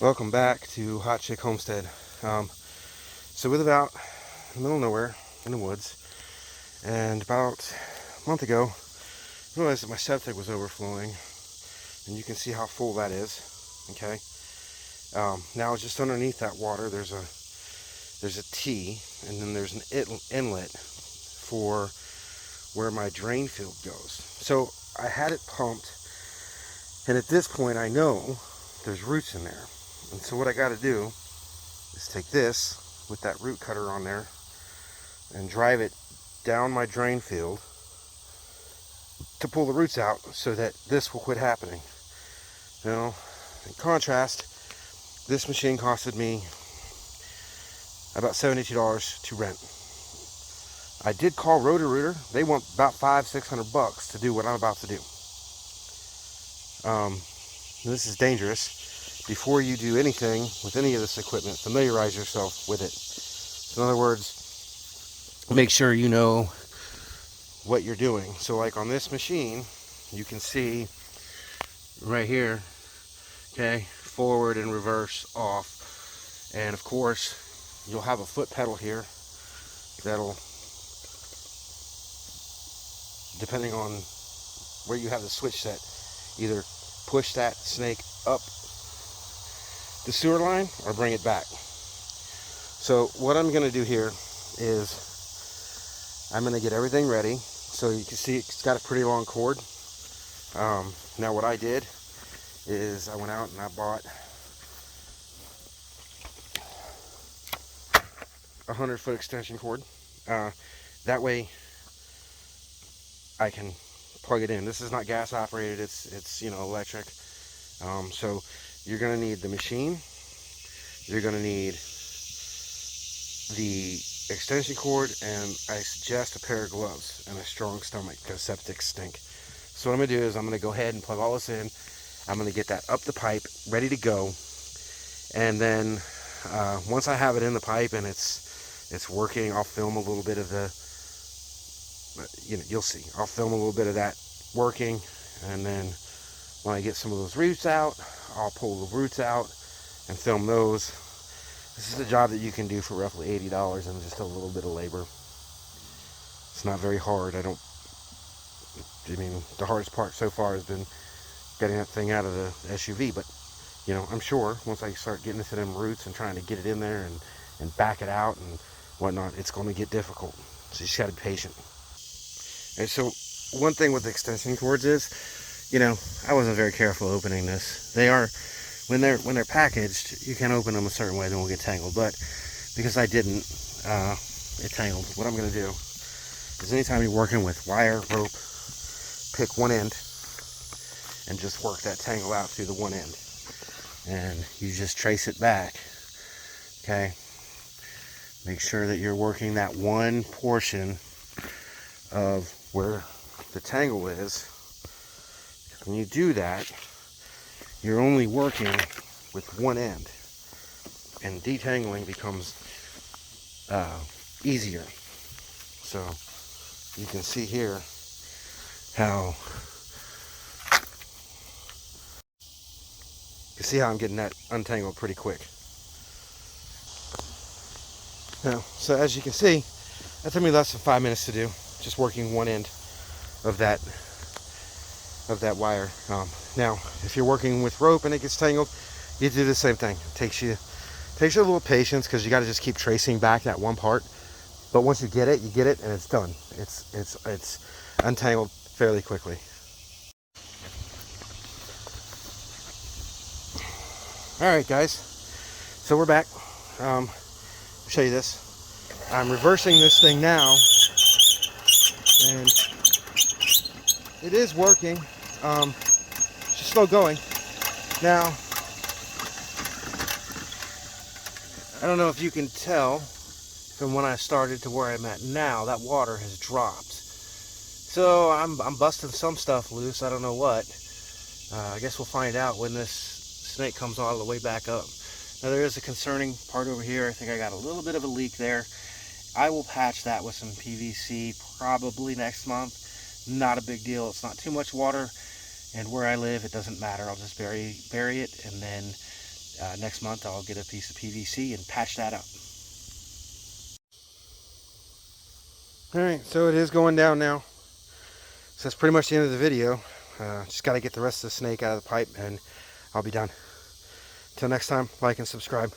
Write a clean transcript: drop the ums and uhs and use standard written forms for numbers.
Welcome back to Hot Chick Homestead. So we live out in the middle of nowhere in the woods, and about a month ago I realized that my septic was overflowing, and you can see how full that is. Okay. Now just underneath that water there's a T, and then there's an inlet for where my drain field goes. So I had it pumped, and at this point I know there's roots in there. And so what I got to do is take this with that root cutter on there and drive it down my drain field to pull the roots out so that this will quit happening. Now, in contrast, this machine costed me about $72 to rent. I did call Roto-Rooter. They want about $500-600 to do what I'm about to do. This is dangerous. Before you do anything with any of this equipment, familiarize yourself with it. So in other words, make sure you know what you're doing. So like on this machine, you can see right here, okay, forward and reverse off. And of course, you'll have a foot pedal here that'll, depending on where you have the switch set, either push that snake up the sewer line or bring it back. So what I'm going to do here is I'm going to get everything ready. So you can see it's got a pretty long cord. Now what I did is I went out and I bought a 100-foot extension cord. That way I can plug it in. This is not gas operated, it's electric. So you're going to need the machine, you're going to need the extension cord, and I suggest a pair of gloves and a strong stomach because septic stink. So what I'm going to do is I'm going to go ahead and plug all this in. I'm going to get that up the pipe, ready to go, and then once I have it in the pipe and it's working, I'll film a little bit of the, you'll see, I'll film a little bit of that working, and then when I get some of those roots out, I'll pull the roots out and film those. This is a job that you can do for roughly $80 and just a little bit of labor. It's not very hard. The hardest part so far has been getting that thing out of the SUV, but I'm sure once I start getting into them roots and trying to get it in there and back it out and whatnot, it's going to get difficult. So you just got to be patient. And so one thing with extension cords is, I wasn't very careful opening this. They are, when they're packaged, you can open them a certain way, they won't get tangled. But because I didn't, it tangled. What I'm going to do is anytime you're working with wire, rope, pick one end and just work that tangle out through the one end. And you just trace it back, okay? Make sure that you're working that one portion of where the tangle is. When you do that, you're only working with one end, and detangling becomes easier. So you can see here how I'm getting that untangled pretty quick. Now, so as you can see, that took me less than 5 minutes to do, just working one end of that wire. Now, if you're working with rope and it gets tangled, you do the same thing. It takes you a little patience because you got to just keep tracing back that one part. But once you get it, and it's done. It's untangled fairly quickly. All right, guys. So we're back. I'll show you this. I'm reversing this thing now, and it is working. It's just slow going. Now, I don't know if you can tell from when I started to where I'm at now, that water has dropped. So I'm busting some stuff loose. I don't know what. I guess we'll find out when this snake comes all the way back up. Now there is a concerning part over here. I think I got a little bit of a leak there. I will patch that with some PVC probably next month. Not a big deal. It's not too much water, and where I live it doesn't matter. I'll just bury it, and then Next month I'll get a piece of PVC and patch that up. Alright, so it is going down now. So that's pretty much the end of the video. Just got to get the rest of the snake out of the pipe and I'll be done. Till next time, like and subscribe.